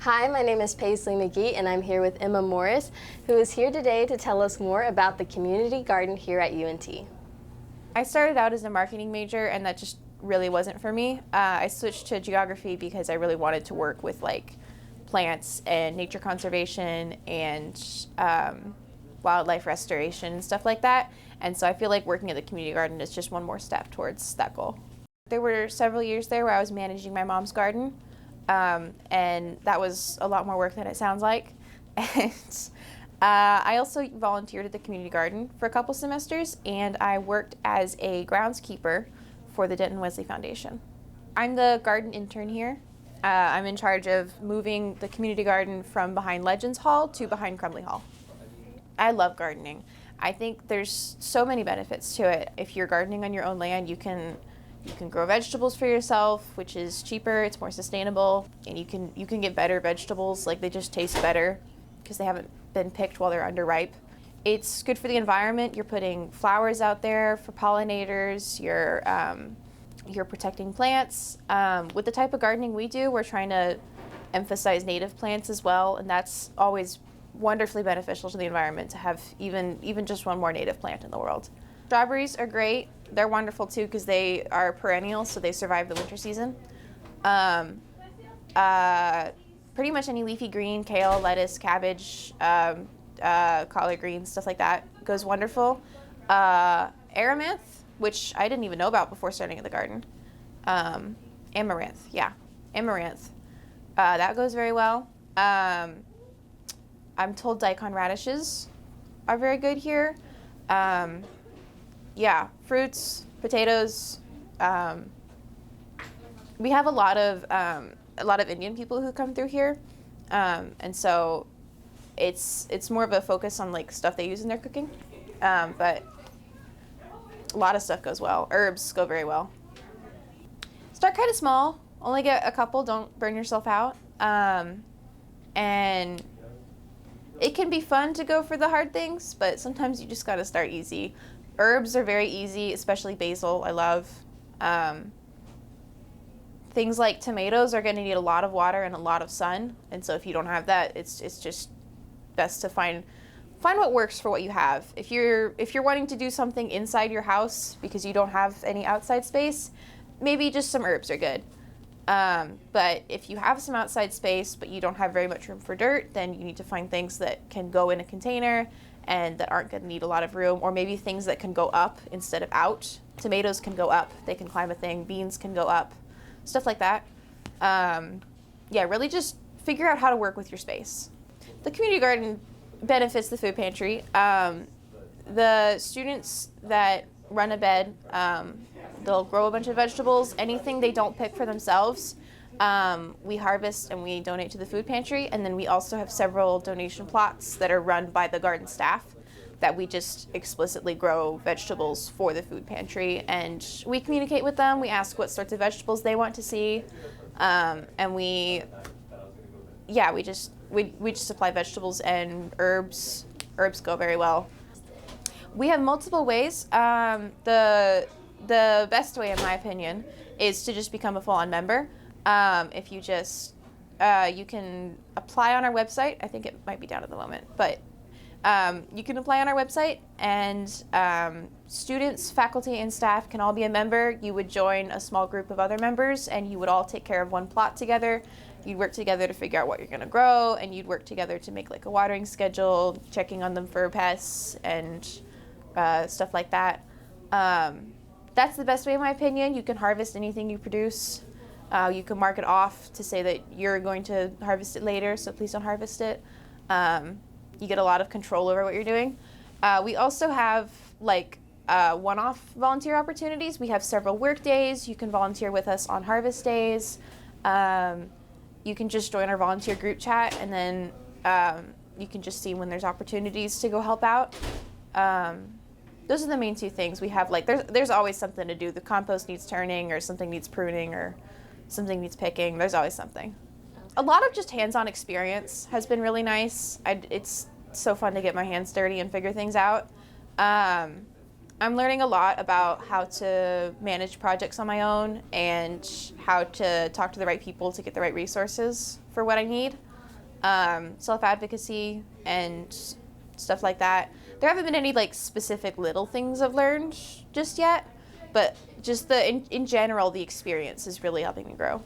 Hi, my name is Paisley McGee, and I'm here with Emma Morris, who is here today to tell us more about the community garden here at UNT. I started out as a marketing major, and that just really wasn't for me. I switched to geography because I really wanted to work with like plants and nature conservation and wildlife restoration and stuff like that. And so I feel like working at the community garden is just one more step towards that goal. There were several years there where I was managing my mom's garden, and that was a lot more work than it sounds like. And I also volunteered at the community garden for a couple semesters, and I worked as a groundskeeper for the Denton Wesley Foundation. I'm the garden intern here. I'm in charge of moving the community garden from behind Legends Hall to behind Crumbly Hall. I love gardening. I think there's so many benefits to it. If you're gardening on your own land, you can grow vegetables for yourself, which is cheaper, it's more sustainable, and you can get better vegetables, like they just taste better because they haven't been picked while they're underripe. It's good for the environment. You're putting flowers out there for pollinators. You're protecting plants. With the type of gardening we do, we're trying to emphasize native plants as well, and that's always wonderfully beneficial to the environment to have even just one more native plant in the world. Strawberries are great. They're wonderful too because they are perennial, so they survive the winter season. Pretty much any leafy green, kale, lettuce, cabbage, collard greens, stuff like that goes wonderful. Amaranth, which I didn't even know about before starting at the garden. Amaranth, yeah, amaranth. That goes very well. I'm told daikon radishes are very good here. Yeah, fruits, potatoes. We have a lot of Indian people who come through here, and so it's more of a focus on like stuff they use in their cooking, but a lot of stuff goes well. Herbs go very well. Start kind of small. Only get a couple. Don't burn yourself out. And it can be fun to go for the hard things, but sometimes you just got to start easy. Herbs are very easy, especially basil. I love. Things like tomatoes are going to need a lot of water and a lot of sun, and so if you don't have that, it's just best to find what works for what you have. If you're wanting to do something inside your house because you don't have any outside space, maybe just some herbs are good. But if you have some outside space but you don't have very much room for dirt, then you need to find things that can go in a container and that aren't going to need a lot of room, or maybe things that can go up instead of out. Tomatoes can go up, they can climb a thing. Beans can go up, stuff like that. Yeah, really just figure out how to work with your space. The community garden benefits the food pantry. The students that run a bed, they'll grow a bunch of vegetables. Anything they don't pick for themselves, we harvest and we donate to the food pantry. And then we also have several donation plots that are run by the garden staff that we just explicitly grow vegetables for the food pantry. And we communicate with them. We ask what sorts of vegetables they want to see. And we just supply vegetables and herbs. Herbs go very well. We have multiple ways. The best way, in my opinion, is to just become a full-on member. If you just, you can apply on our website. I think it might be down at the moment, but you can apply on our website, and students, faculty, and staff can all be a member. You would join a small group of other members, and you would all take care of one plot together. You'd work together to figure out what you're going to grow, and you'd work together to make like a watering schedule, checking on them for pests and stuff like that. That's the best way, in my opinion. You can harvest anything you produce. You can mark it off to say that you're going to harvest it later, so please don't harvest it. You get a lot of control over what you're doing. We also have like one-off volunteer opportunities. We have several work days. You can volunteer with us on harvest days. You can just join our volunteer group chat, and then you can just see when there's opportunities to go help out. Those are the main two things. We have like there's always something to do. The compost needs turning, or something needs pruning, or something needs picking. There's always something. A lot of just hands-on experience has been really nice. It's so fun to get my hands dirty and figure things out. I'm learning a lot about how to manage projects on my own and how to talk to the right people to get the right resources for what I need. Self-advocacy and stuff like that. There haven't been any like specific little things I've learned just yet, but just in general, the experience is really helping me grow.